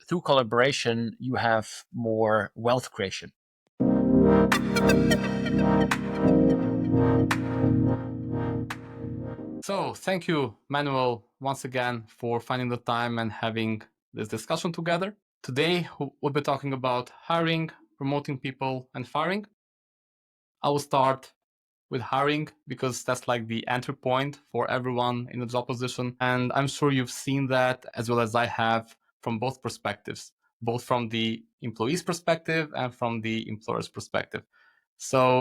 through collaboration, you have more wealth creation. So thank you, Manuel, once again for finding the time and having this discussion together. Today, we'll be talking about hiring, promoting people, and firing. I will start with hiring because that's like the entry point for everyone in a job position. And I'm sure you've seen that as well as I have from both perspectives, both from the employee's perspective and from the employer's perspective. So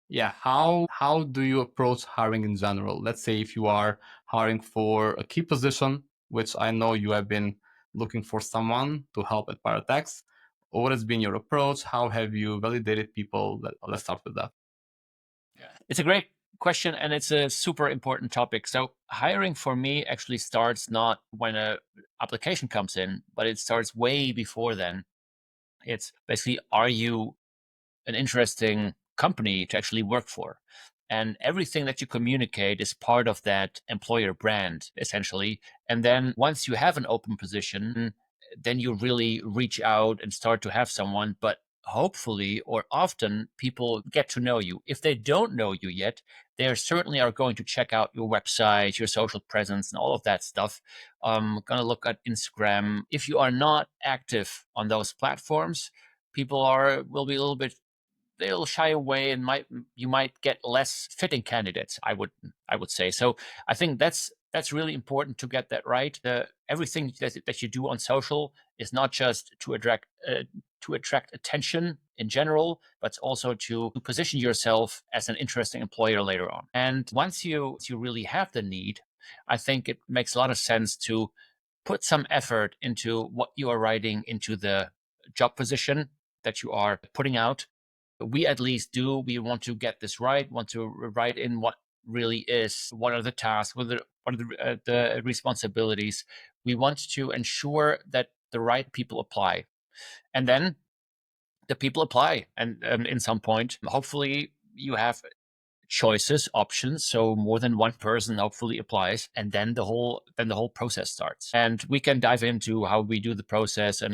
yeah, how do you approach hiring in general? Let's say if you are hiring for a key position, which I know you have been looking for someone to help at Paratex. What has been your approach? How have you validated people? Let's start with that. It's a great question, and it's a super important topic. So hiring for me actually starts not when a application comes in, but it starts way before then. It's basically, are you an interesting company to actually work for? And everything that you communicate is part of that employer brand, essentially. And then once you have an open position, then you really reach out and start to have someone. But hopefully, or often, people get to know you. If they don't know you yet, they certainly are going to check out your website, your social presence, and all of that stuff. Gonna look at Instagram. If you are not active on those platforms, people will be a little bit, they'll shy away, and you might get less fitting candidates, I would say. So I think that's really important to get that right. Everything that you do on social is not just to attract attention in general, but also to position yourself as an interesting employer later on. And once you really have the need, I think it makes a lot of sense to put some effort into what you are writing into the job position that you are putting out. We at least do. We want to get this right, want to write in what really is, what are the tasks, what are the responsibilities. We want to ensure that the right people apply. And then the people apply. And in some point, hopefully you have choices, options. So more than one person hopefully applies, and then the whole process starts. And we can dive into how we do the process and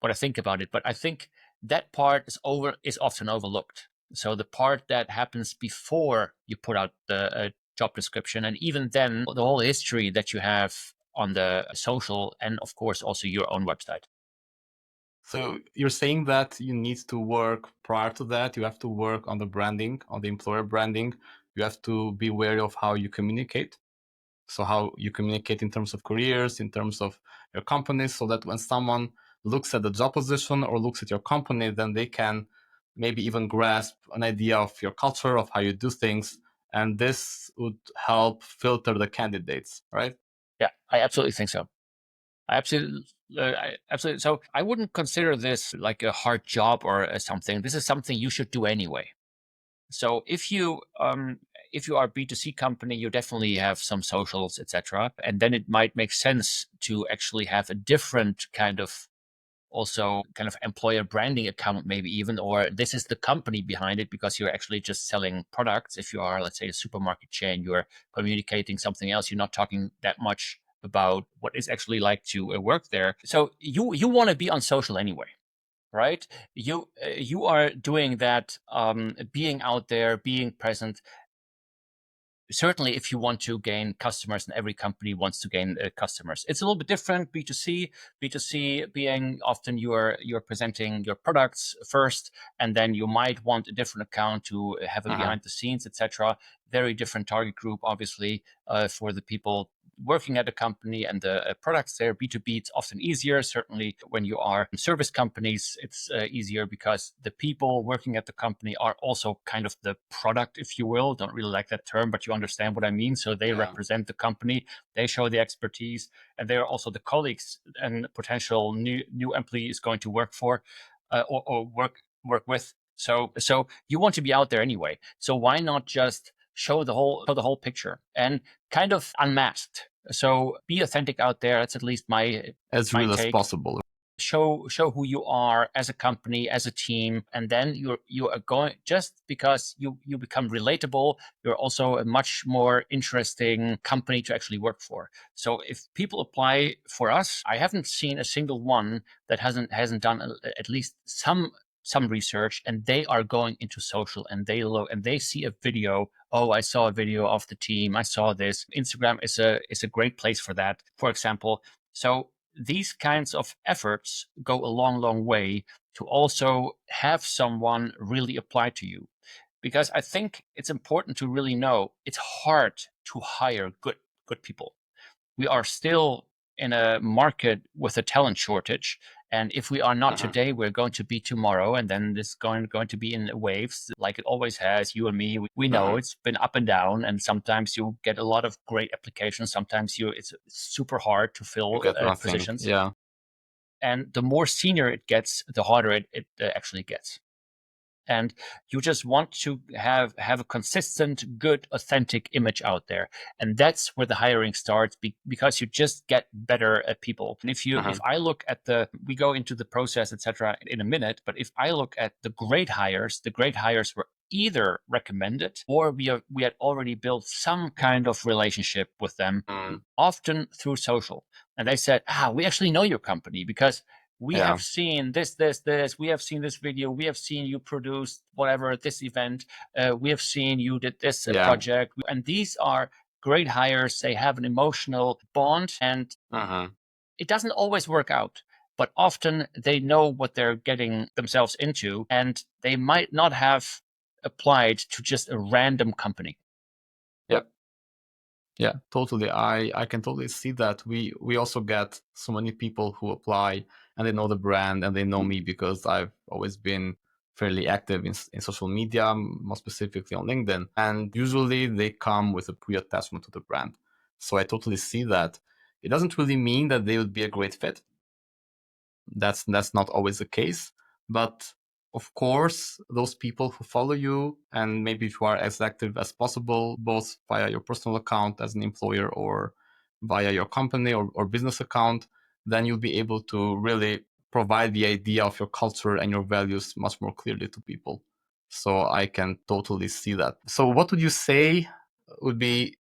what I think about it. But I think that part is often overlooked. So the part that happens before you put out the job description, and even then, the whole history that you have on the social, and of course also your own website. So you're saying that you need to work prior to that. You have to work on the branding, on the employer branding. You have to be wary of how you communicate. So how you communicate in terms of careers, in terms of your company, so that when someone looks at the job position or looks at your company, then they can maybe even grasp an idea of your culture, of how you do things. And this would help filter the candidates, right? Yeah, I absolutely think so. Absolutely. So I wouldn't consider this like a hard job or something. This is something you should do anyway. So if you are a B2C company, you definitely have some socials, etc. And then it might make sense to actually have a different kind of employer branding account, maybe even, or this is the company behind it, because you're actually just selling products. If you are, let's say, a supermarket chain, you're communicating something else. You're not talking that much about what it's actually like to work there. So you want to be on social anyway, right? You are doing that, being out there, being present. Certainly, if you want to gain customers, and every company wants to gain customers, it's a little bit different. B2C being often you're presenting your products first, and then you might want a different account to have a behind the scenes, etc. Very different target group, obviously, for the people working at a company and the products there. B2B, it's often easier. Certainly when you are in service companies, it's easier because the people working at the company are also kind of the product, if you will. Don't really like that term, but you understand what I mean. So they represent the company, they show the expertise, and they're also the colleagues and potential new employees going to work for or work with. So you want to be out there anyway. So why not just show the whole picture and kind of unmasked? So be authentic out there. That's at least my as real take. as possible. show who you are as a company, as a team, and then you are going, just because you become relatable, you're also a much more interesting company to actually work for. So if people apply for us, I haven't seen a single one that hasn't done at least some research, and they are going into social, and they look and they see a video. Oh, I saw a video of the team, I saw this. Instagram is a great place for that, for example. So these kinds of efforts go a long way to also have someone really apply to you. Because I think it's important to really know it's hard to hire good people. We are still in a market with a talent shortage. And if we are not Mm-hmm. today, we're going to be tomorrow. And then this going to be in waves like it always has. You and me, we know Mm-hmm. it's been up and down. And sometimes you get a lot of great applications. Sometimes it's super hard to You fill get nothing. positions. Yeah. And the more senior it gets, the harder it actually gets. And you just want to have a consistent, good, authentic image out there. And that's where the hiring starts, because you just get better at people. And if Mm-hmm. I look at we go into the process, etc., in a minute, but if I look at the great hires were either recommended, or we had already built some kind of relationship with them, Mm. often through social. And they said, we actually know your company because we Yeah. have seen this. We have seen this video. We have seen you produce whatever this event. We have seen you did this Yeah. project. And these are great hires. They have an emotional bond, and Mm-hmm. it doesn't always work out. But often they know what they're getting themselves into, and they might not have applied to just a random company. Yep. Yeah, totally. I can totally see that. We also get so many people who apply and they know the brand and they know me because I've always been fairly active in social media, more specifically on LinkedIn. And usually they come with a pre-attachment to the brand. So I totally see that. It doesn't really mean that they would be a great fit. That's not always the case, but of course those people who follow you, and maybe if you are as active as possible both via your personal account as an employer or via your company or business account, then you'll be able to really provide the idea of your culture and your values much more clearly to people. So I can totally see that. So what would you say would be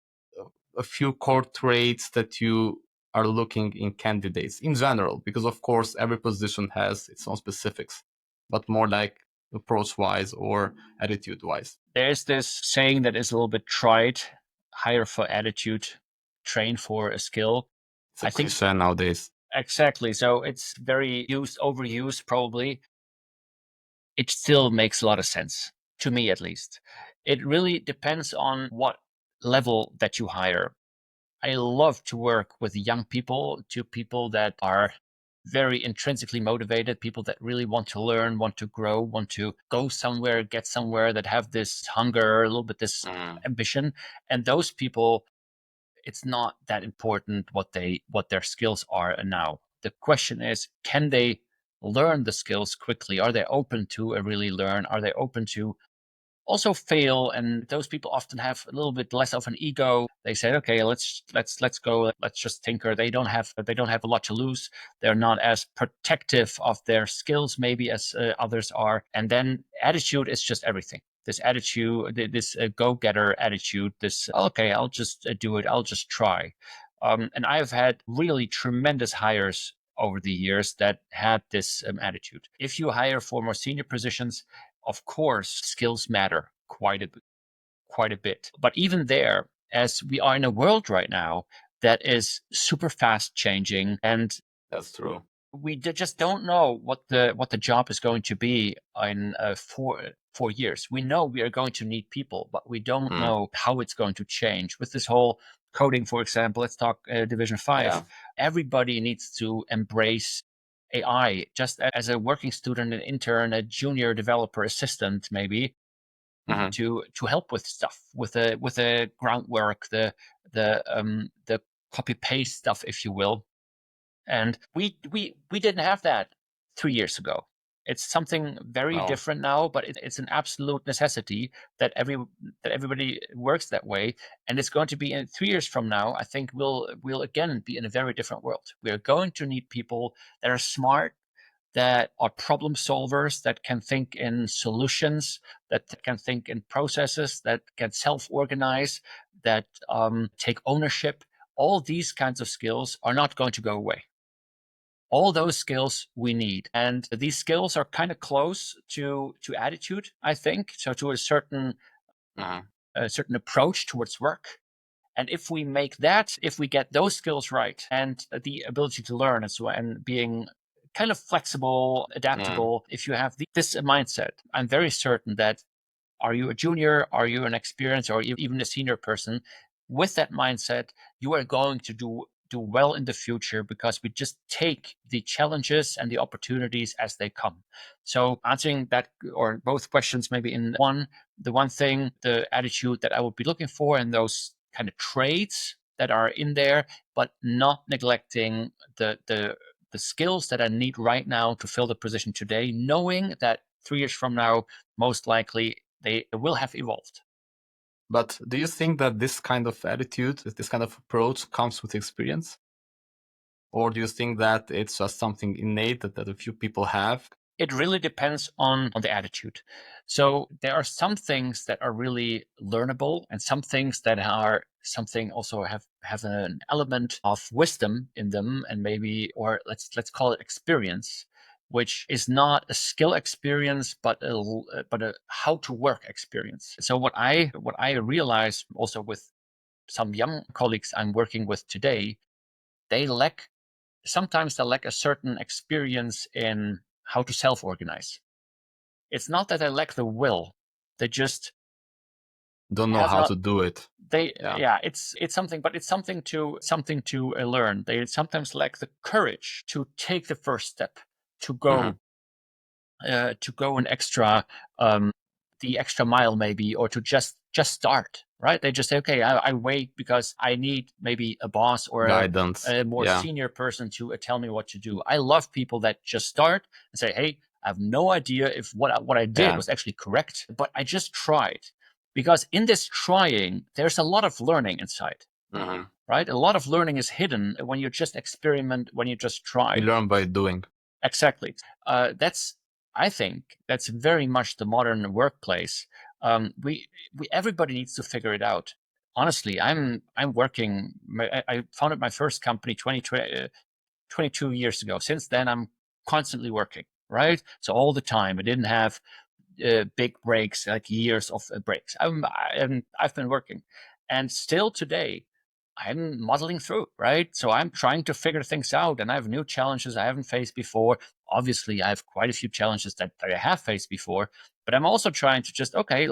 a few core traits that you are looking in candidates in general? Because of course every position has its own specifics, but more like approach wise or attitude wise. There's this saying that is a little bit tried: hire for attitude, train for a skill. It's a I think cliche nowadays. exactly. So it's very overused, probably. It still makes a lot of sense, to me at least. It really depends on what level that you hire. I love to work with young people, to people that are very intrinsically motivated, people that really want to learn, want to grow, want to go somewhere, get somewhere, that have this hunger, a little bit this Mm. ambition. And those people, it's not that important what their skills are now. The question is, can they learn the skills quickly? Are they open to really learn? Are they open to also fail? And those people often have a little bit less of an ego. They say, okay, let's go, let's just tinker. They don't have a lot to lose. They're not as protective of their skills maybe as others are. And then attitude is just everything. This attitude, this go-getter attitude, this, okay, I'll just do it, I'll just try. And I've had really tremendous hires over the years that had this attitude. If you hire for more senior positions, of course, skills matter quite a bit. But even there, as we are in a world right now that is super fast changing, and That's true. we just don't know what the job is going to be in 4 years. We know we are going to need people, but we don't Mm. know how it's going to change. With this whole coding, for example, let's talk Division 5. Yeah. Everybody needs to embrace AI. Just as a working student, an intern, a junior developer assistant, maybe, Hmm. to help with stuff, with the groundwork, the copy paste stuff, if you will. And we didn't have that 3 years ago. It's something very No. different now, but it's an absolute necessity that everybody works that way. And it's going to be in 3 years from now. I think we'll again be in a very different world. We are going to need people that are smart, that are problem solvers, that can think in solutions, that can think in processes, that can self-organize, that take ownership. All these kinds of skills are not going to go away. All those skills we need, and these skills are kind of close to attitude, I think. So to a certain approach towards work. And if we get those skills right, and the ability to learn as well, and being kind of flexible, adaptable, if you have this mindset, I'm very certain that, are you a junior, are you an experienced, or even a senior person, with that mindset, you are going to do well in the future, because we just take the challenges and the opportunities as they come. So answering that, or both questions maybe in one, the one thing, the attitude that I would be looking for, and those kind of traits that are in there, but not neglecting the skills that I need right now to fill the position today, knowing that 3 years from now, most likely they will have evolved. But do you think that this kind of attitude, this kind of approach comes with experience? Or do you think that it's just something innate that a few people have? It really depends on the attitude. So there are some things that are really learnable, and some things that are something also have an element of wisdom in them, and maybe, or let's call it experience, which is not a skill experience, but a how to work experience. So what I realize also with some young colleagues I'm working with today, they sometimes they lack a certain experience in how to self-organize. It's not that they lack the will; they just Don't know have how not. to do it. It's something, but it's something to learn. They sometimes lack the courage to take the first step, to go an extra the extra mile maybe, or to just start, right? They just say, okay, I wait because I need maybe a boss or Guidance. a more Yeah. senior person to tell me what to do. I love people that just start and say, hey, I have no idea if what I did Yeah. was actually correct, but I just tried. Because in this trying, there's a lot of learning inside, right? A lot of learning is hidden when you just experiment, when you just try. You learn by doing. Exactly. I think that's very much the modern workplace. We everybody needs to figure it out. Honestly, I'm working. I founded my first company 22 years ago. Since then, I'm constantly working. Right. So all the time, I didn't have big breaks, like years of breaks. I've been working, and still today, I'm modeling through, right? So I'm trying to figure things out, and I have new challenges I haven't faced before. Obviously, I have quite a few challenges that I have faced before, but I'm also trying to just, okay,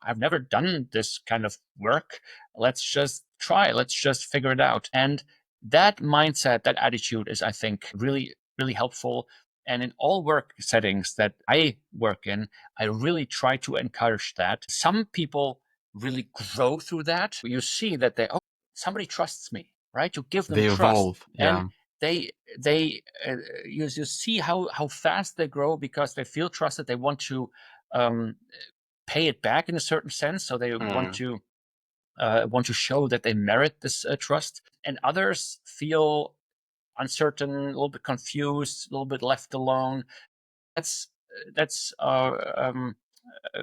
I've never done this kind of work. Let's just try. Let's just figure it out. And that mindset, that attitude is, I think, really, really helpful. And in all work settings that I work in, I really try to encourage that. Some people really grow through that. You see that somebody trusts me, right? You give them They trust, evolve. and Yeah. they you see how fast they grow because they feel trusted. They want to um, pay it back in a certain sense, so they want to show that they merit this trust. And others feel uncertain, a little bit confused, a little bit left alone. That's that's uh, um,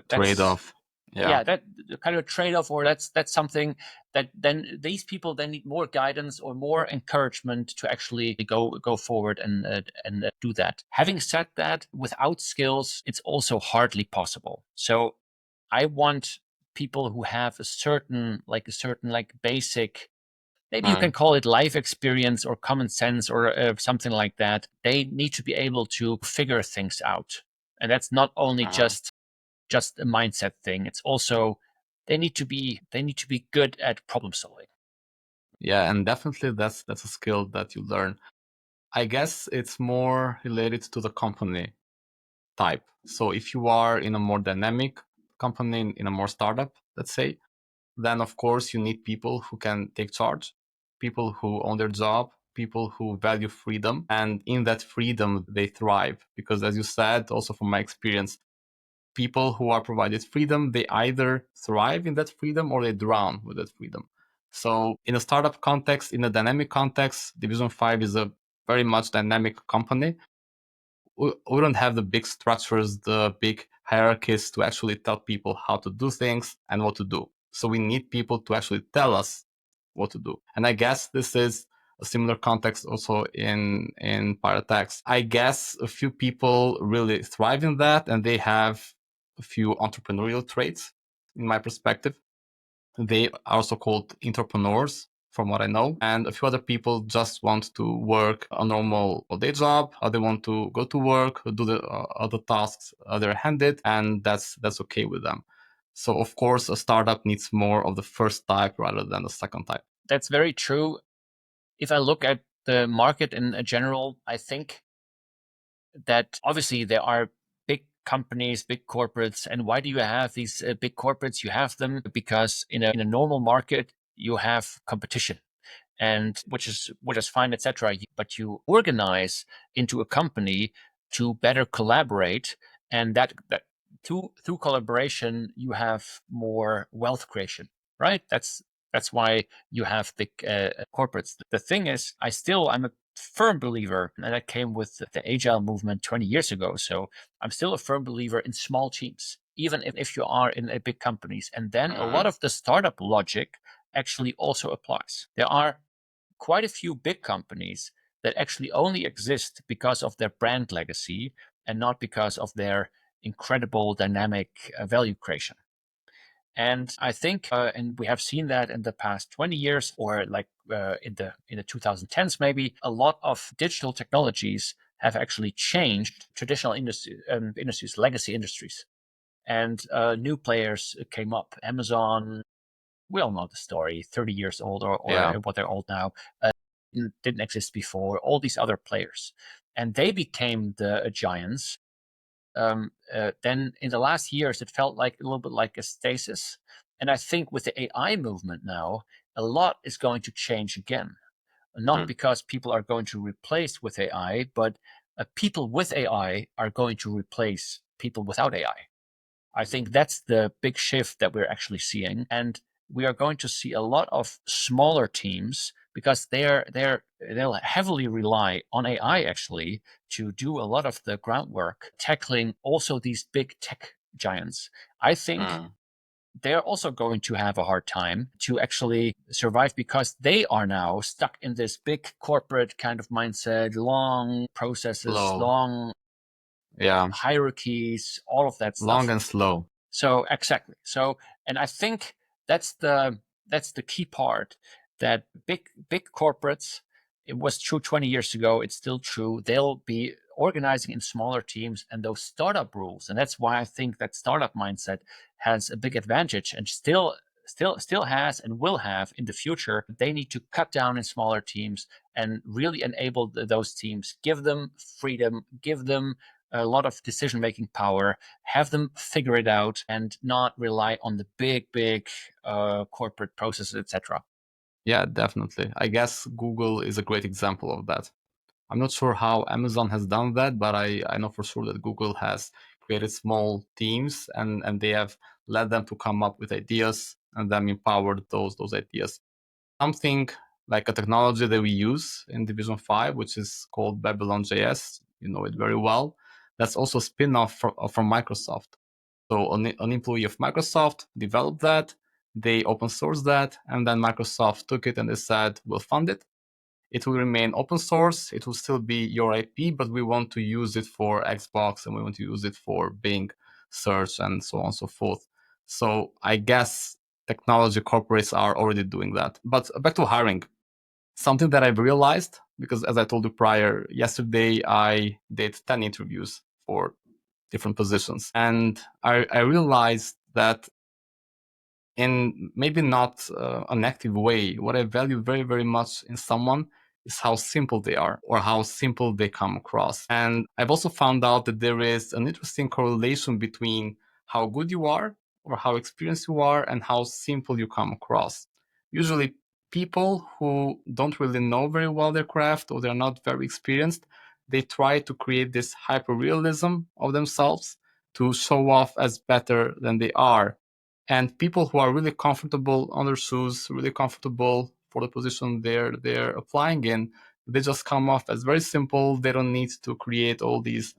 Trade that's off. Yeah. yeah, that kind of a trade-off, or that's something that then these people then need more guidance or more encouragement to actually go forward and do that. Having said that, without skills, it's also hardly possible. So I want people who have a certain like basic, maybe you can call it life experience or common sense or something like that. They need to be able to figure things out, and that's not only just a mindset thing. It's also they need to be good at problem solving. Yeah, and definitely that's a skill that you learn. I guess it's more related to the company type. So if you are in a more dynamic company, in a more startup, let's say, then of course you need people who can take charge, people who own their job, people who value freedom. And in that freedom, they thrive. Because as you said, also from my experience, people who are provided freedom, they either thrive in that freedom or they drown with that freedom. So in a startup context, in a dynamic context, Division 5 is a very much dynamic company. we don't have the big structures, the big hierarchies to actually tell people how to do things and what to do. So we need people to actually tell us what to do. And I guess this is a similar context also in paratechs. I guess a few people really thrive in that, and they have a few entrepreneurial traits, in my perspective. They are also called entrepreneurs, from what I know. And a few other people just want to work a normal day job, or they want to go to work, do the other tasks they're handed, and that's okay with them. So of course, a startup needs more of the first type rather than the second type. That's very true. If I look at the market in general, I think that obviously there are big companies, big corporates. And why do you have these big corporates? You have them because in a normal market, you have competition, and which is fine, etc. But you organize into a company to better collaborate, and that through collaboration you have more wealth creation, right? That's why you have big corporates. The thing is, I'm a firm believer, and that came with the agile movement 20 years ago. So I'm still a firm believer in small teams, even if you are in a big companies. And then a lot of the startup logic actually also applies. There are quite a few big companies that actually only exist because of their brand legacy and not because of their incredible dynamic value creation. And I think, and we have seen that in the past 20 years, or like in the 2010s, maybe a lot of digital technologies have actually changed traditional industries, legacy industries, and new players came up. Amazon, we all know the story, 30 years old or Yeah. what they're old now, didn't exist before, all these other players. And they became the giants. Then in the last years, it felt like a little bit like a stasis. And I think with the AI movement now, a lot is going to change again. Not because people are going to replace with AI, but people with AI are going to replace people without AI. I think that's the big shift that we're actually seeing. And we are going to see a lot of smaller teams because they'll heavily rely on AI actually to do a lot of the groundwork, tackling also these big tech giants. I think they're also going to have a hard time to actually survive because they are now stuck in this big corporate kind of mindset, long processes, Slow. long Yeah. hierarchies, all of that stuff. Long and slow. So exactly. So, and I think that's the key part, that big corporates, it was true 20 years ago, it's still true. They'll be organizing in smaller teams, and those startup rules. And that's why I think that startup mindset has a big advantage and still has and will have in the future. They need to cut down in smaller teams and really enable those teams, give them freedom, give them a lot of decision-making power, have them figure it out, and not rely on the big corporate processes, etc. Yeah, definitely. I guess Google is a great example of that. I'm not sure how Amazon has done that, but I know for sure that Google has created small teams and they have led them to come up with ideas and then empowered those ideas. Something like a technology that we use in Division 5, which is called Babylon JS, you know it very well. That's also a spin-off from Microsoft. So an employee of Microsoft developed that, they open sourced that, and then Microsoft took it and they said, we'll fund it. It will remain open source. It will still be your IP, but we want to use it for Xbox and we want to use it for Bing search and so on and so forth. So I guess technology corporates are already doing that. But back to hiring, something that I've realized, because as I told you prior, yesterday I did 10 interviews for different positions. And I realized that in maybe not an active way, what I value very, very much in someone is how simple they are or how simple they come across. And I've also found out that there is an interesting correlation between how good you are or how experienced you are and how simple you come across. Usually people who don't really know very well their craft or they're not very experienced, they try to create this hyper-realism of themselves to show off as better than they are. And people who are really comfortable on their shoes, really comfortable for the position they're applying in, They just come off as very simple. They don't need to create all these,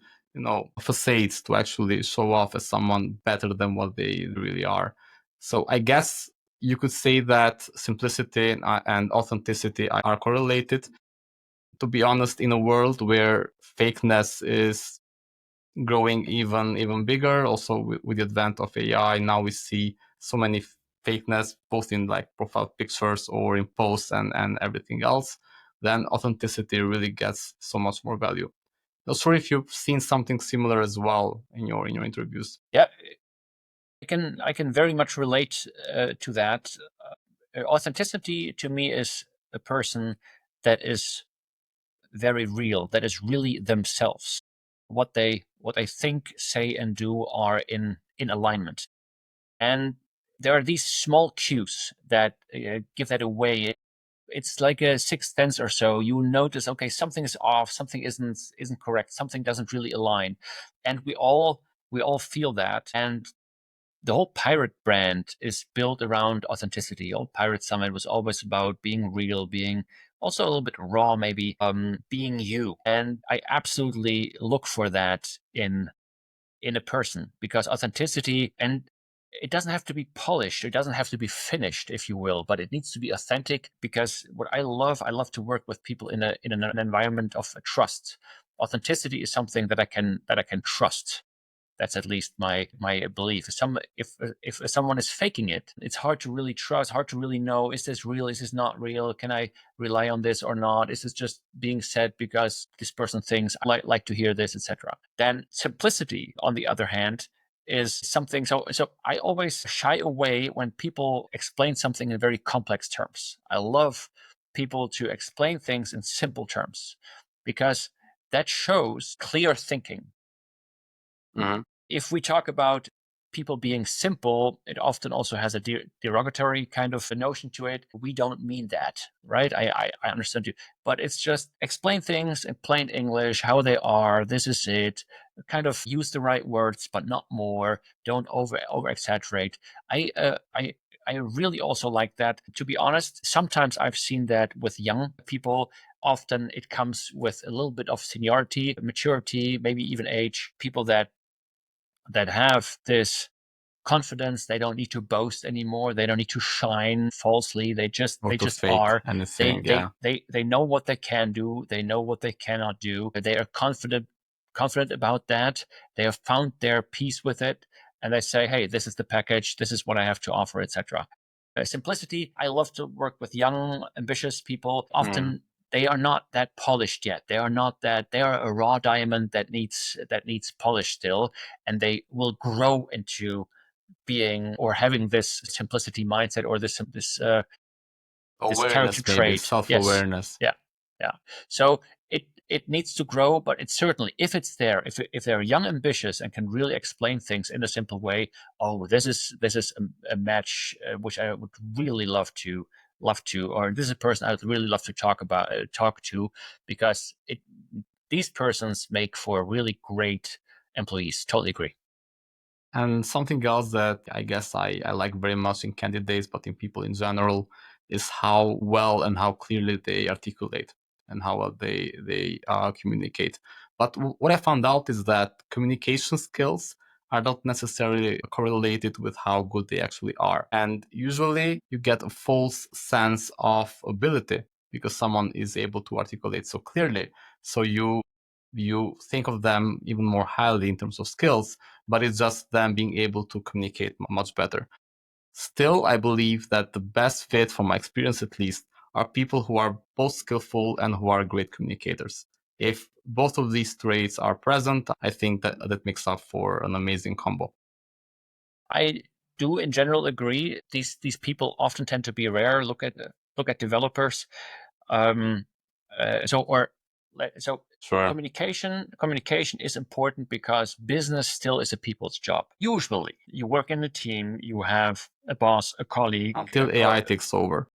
facades to actually show off as someone better than what they really are. So I guess you could say that simplicity and authenticity are correlated. To be honest, in a world where fakeness is growing even bigger, also with the advent of AI, now we see so many fakeness, both in like profile pictures or in posts and everything else, then authenticity really gets so much more value. Not sure if you've seen something similar as well in your interviews. Yeah, I can very much relate to that. Authenticity to me is a person that is very real, that is really themselves. What they think, say, and do are in alignment. And there are these small cues that give that away. It's like a sixth sense or so. You notice, okay, something is off, something isn't correct, something doesn't really align, and we all feel that. And the whole pirate brand is built around authenticity. Old Pirate Summit was always about being real, being also a little bit raw, maybe being you. And I absolutely look for that in a person, because authenticity, and it doesn't have to be polished, it doesn't have to be finished, if you will, but it needs to be authentic. Because what I love to work with people in an environment of trust. Authenticity is something that I can trust. That's at least my belief. If someone is faking it, it's hard to really trust, hard to really know, is this real, is this not real, can I rely on this or not, is this just being said because this person thinks I like to hear this, etc. Then simplicity, on the other hand, is something. So I always shy away when people explain something in very complex terms. I love people to explain things in simple terms, because that shows clear thinking. Mm-hmm. If we talk about people being simple, it often also has a derogatory kind of a notion to it. We don't mean that, right? I understand you, but it's just explain things in plain English, how they are. This is it. Kind of use the right words, but not more. Don't over exaggerate. I really also like that. To be honest, sometimes I've seen that with young people. Often it comes with a little bit of seniority, maturity, maybe even age. People that have this confidence. They don't need to boast anymore. They don't need to shine falsely. They just Or to fake are. anything, yeah. They know what they can do. They know what they cannot do. They are confident about that. They have found their peace with it, and they say, "Hey, this is the package. This is what I have to offer," etc. Simplicity. I love to work with young, ambitious people. Often they are not that polished yet. They are not that. They are a raw diamond that needs polish still, and they will grow into being or having this simplicity mindset, or this character Awareness, maybe trait. Yes. self-awareness. Yeah. Yeah. So it needs to grow, but it's certainly, if it's there, if they're young, ambitious, and can really explain things in a simple way, oh, this is a match which I would really love to, or this is a person I would really love to talk to, because these persons make for really great employees. Totally agree. And something else that I guess I like very much in candidates, but in people in general, is how well and how clearly they articulate and how well they communicate. But what I found out is that communication skills are not necessarily correlated with how good they actually are. And usually you get a false sense of ability because someone is able to articulate so clearly. So you think of them even more highly in terms of skills, but it's just them being able to communicate much better. Still, I believe that the best fit, from my experience at least, are people who are both skillful and who are great communicators. If both of these traits are present, I think that makes up for an amazing combo. I do in general agree. These people often tend to be rare. Look at developers. Um, so or so Sure. communication is important, because business still is a people's job. Usually, you work in a team. You have a boss, a colleague. Until AI takes over.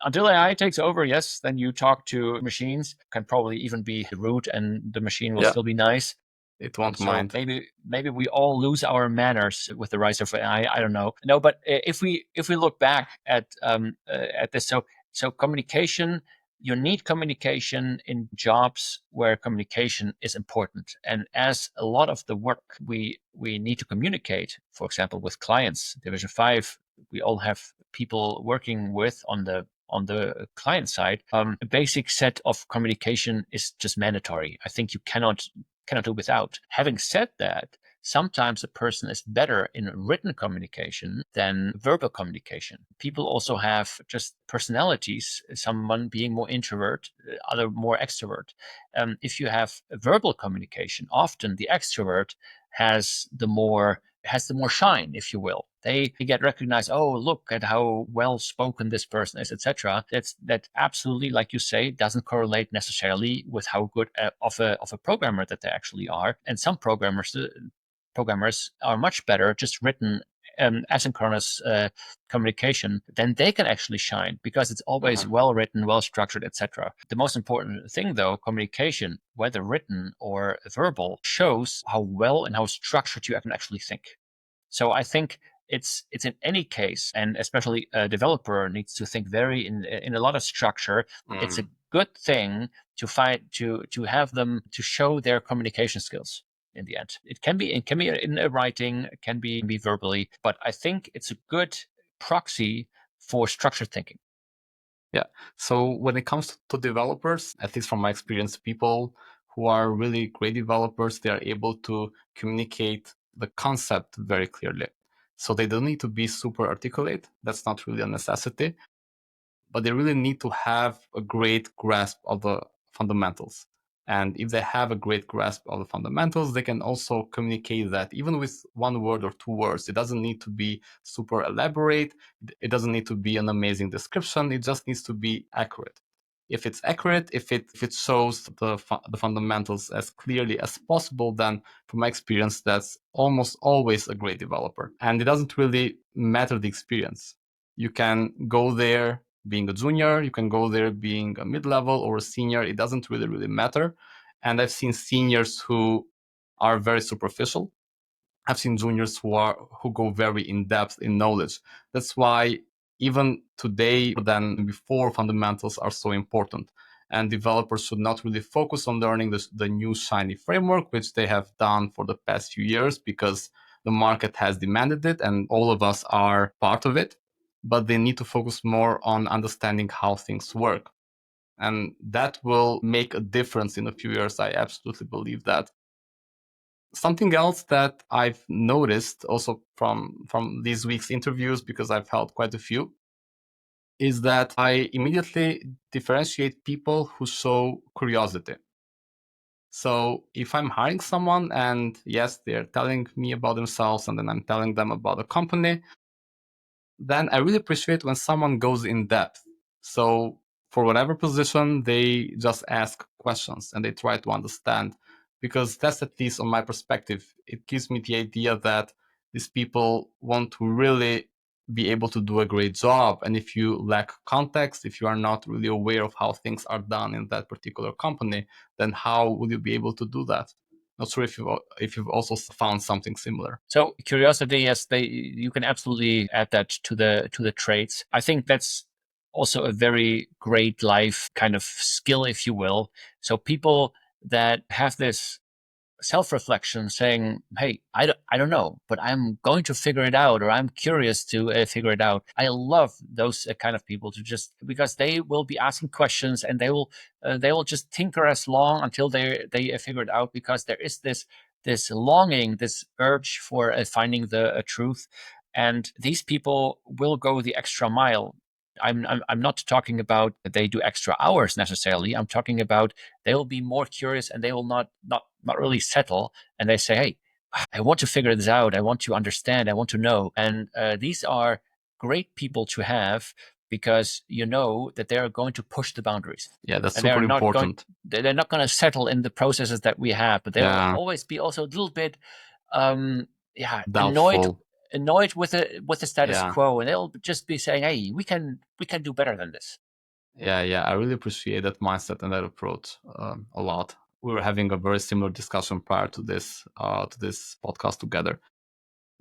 Until AI takes over, yes, then you talk to machines. Can probably even be rude, and the machine will Yeah, still be nice. it won't So mind. maybe we all lose our manners with the rise of AI. I don't know. No, but if we look back at this, so communication You need communication in jobs where communication is important. And as a lot of the work we need to communicate, for example, with clients, Division 5, we all have people working with on the client side. A basic set of communication is just mandatory. I think you cannot do without. Having said that, sometimes a person is better in written communication than verbal communication. People also have just personalities, someone being more introvert, other more extrovert. If you have verbal communication, often the extrovert has the more shine, if you will. They get recognized. Oh, look at how well spoken this person is, etc. That absolutely, like you say, doesn't correlate necessarily with how good of a programmer that they actually are. And some programmers are much better just written asynchronous communication, then they can actually shine because it's always well written, well structured, etc. The most important thing, though, communication, whether written or verbal, shows how well and how structured you can actually think. So I think it's in any case, and especially a developer needs to think very in a lot of structure. It's a good thing to have them to show their communication skills in the end. It can be in a writing, it can be verbally, but I think it's a good proxy for structured thinking. Yeah. So when it comes to developers, at least from my experience, people who are really great developers, they are able to communicate the concept very clearly. So they don't need to be super articulate. That's not really a necessity, but they really need to have a great grasp of the fundamentals. And if they have a great grasp of the fundamentals, they can also communicate that even with one word or two words. It doesn't need to be super elaborate. It doesn't need to be an amazing description. It just needs to be accurate. If it's accurate, if it shows the fundamentals as clearly as possible, then from my experience, that's almost always a great developer. And it doesn't really matter the experience. You can go there being a junior, you can go there being a mid-level or a senior. It doesn't really matter. And I've seen seniors who are very superficial. I've seen juniors who go very in depth in knowledge. That's why even today than before, fundamentals are so important. And developers should not really focus on learning the new shiny framework, which they have done for the past few years because the market has demanded it and all of us are part of it. But they need to focus more on understanding how things work. And that will make a difference in a few years. I absolutely believe that. Something else that I've noticed also from these week's interviews, because I've held quite a few, is that I immediately differentiate people who show curiosity. So if I'm hiring someone and yes, they're telling me about themselves and then I'm telling them about the company, then I really appreciate when someone goes in depth. So for whatever position, they just ask questions and they try to understand, because that's at least on my perspective. It gives me the idea that these people want to really be able to do a great job. And if you lack context, if you are not really aware of how things are done in that particular company, then how will you be able to do that? Not sure if you've also found something similar. So curiosity, yes, you can absolutely add that to the traits. I think that's also a very great life kind of skill, if you will. So people that have this self-reflection saying, hey, I don't know, but I'm going to figure it out, or I'm curious to figure it out. I love those kind of people to just, because they will be asking questions and they will just tinker as long until they figure it out, because there is this longing, this urge for finding the truth. And these people will go the extra mile. I'm not talking about that they do extra hours necessarily. I'm talking about they will be more curious and they will not really settle. And they say, hey, I want to figure this out. I want to understand. I want to know. And these are great people to have, because you know that they are going to push the boundaries. Yeah, that's And they are super not going. important. They're not going to settle in the processes that we have, but they'll Yeah, always be also a little bit, annoyed doubtful. with the status Yeah, quo, and they'll just be saying, "Hey, we can do better than this." yeah. I really appreciate that mindset and that approach a lot. We were having a very similar discussion prior to this podcast together.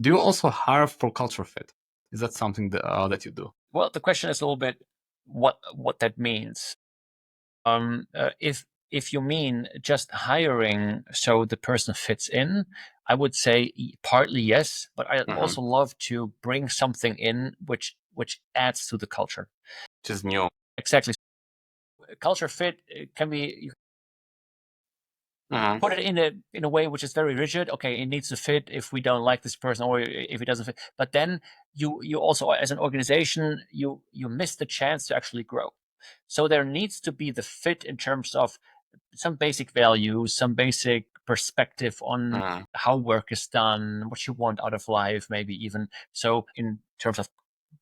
Do you also hire for culture fit? Is that something that you do? Well, the question is a little bit what that means. If you mean just hiring so the person fits in, I would say partly yes, but I also love to bring something in which adds to the culture. Which is new. Exactly. Culture fit can be put it in a way which is very rigid. Okay, it needs to fit if we don't like this person or if it doesn't fit. But then you also, as an organization, you miss the chance to actually grow. So there needs to be the fit in terms of some basic values, some basic perspective on how work is done, what you want out of life, maybe even. So in terms of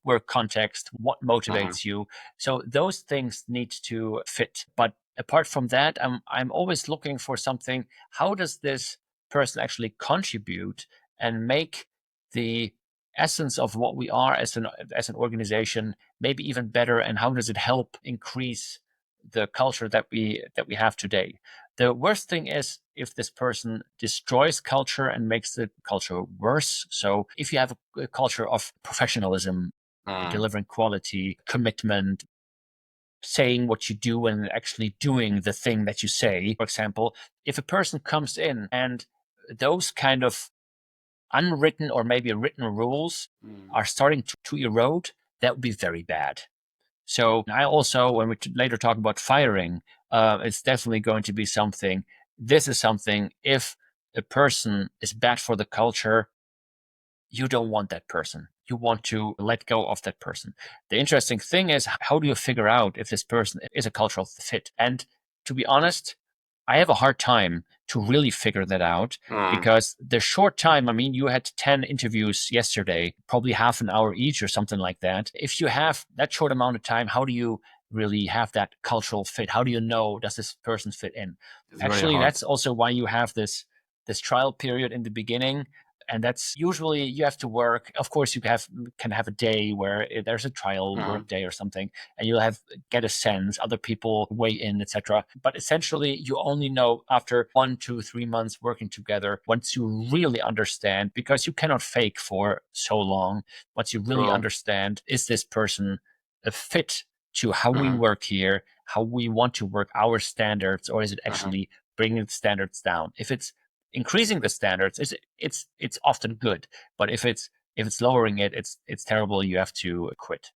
work context, what motivates you. So those things need to fit. But apart from that, I'm always looking for something. How does this person actually contribute and make the essence of what we are as an organization maybe even better, and how does it help increase the culture that we have today? The worst thing is if this person destroys culture and makes the culture worse. So if you have a culture of professionalism, delivering quality, commitment, saying what you do and actually doing the thing that you say. For example, if a person comes in and those kind of unwritten or maybe written rules are starting to erode, that would be very bad. So I also, when we later talk about firing, it's definitely going to be something. This is something, if a person is bad for the culture, you don't want that person. You want to let go of that person. The interesting thing is, how do you figure out if this person is a cultural fit? And to be honest, I have a hard time to really figure that out because the short time, I mean, you had 10 interviews yesterday, probably half an hour each or something like that. If you have that short amount of time, how do you really have that cultural fit? How do you know, does this person fit in? Actually, that's also why you have this trial period in the beginning. And that's usually you have to work. Of course, you can have a day where there's a trial work day or something, and you'll get a sense. Other people weigh in, etc. But essentially, you only know after 1, 2, 3 months working together, once you really understand, because you cannot fake for so long. Once you really understand, is this person a fit to how we work here, how we want to work, our standards, or is it actually bringing the standards down? If it's increasing the standards, it's often good, but if it's lowering it, it's terrible. You have to quit.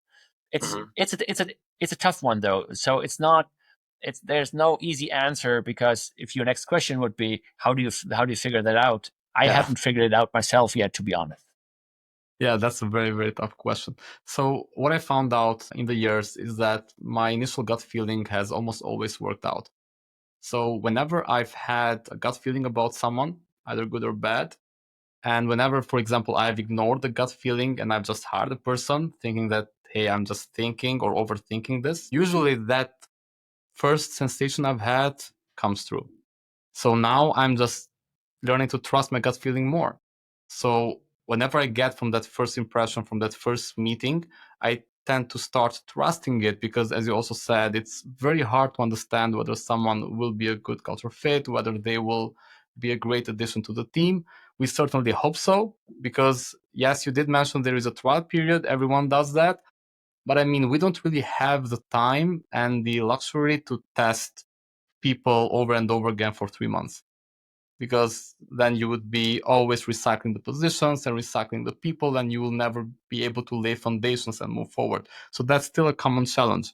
It's a tough one though. So there's no easy answer, because if your next question would be how do you figure that out, I haven't figured it out myself yet, to be honest. Yeah, that's a very, very tough question. So what I found out in the years is that my initial gut feeling has almost always worked out. So whenever I've had a gut feeling about someone, either good or bad, and whenever, for example, I've ignored the gut feeling and I've just hired a person thinking that, hey, I'm just thinking or overthinking this, usually that first sensation I've had comes true. So now I'm just learning to trust my gut feeling more. So whenever I get from that first impression, from that first meeting, I tend to start trusting it, because as you also said, it's very hard to understand whether someone will be a good culture fit, whether they will be a great addition to the team. We certainly hope so, because yes, you did mention there is a trial period. Everyone does that. But I mean, we don't really have the time and the luxury to test people over and over again for 3 months, because then you would be always recycling the positions and recycling the people, and you will never be able to lay foundations and move forward. So that's still a common challenge.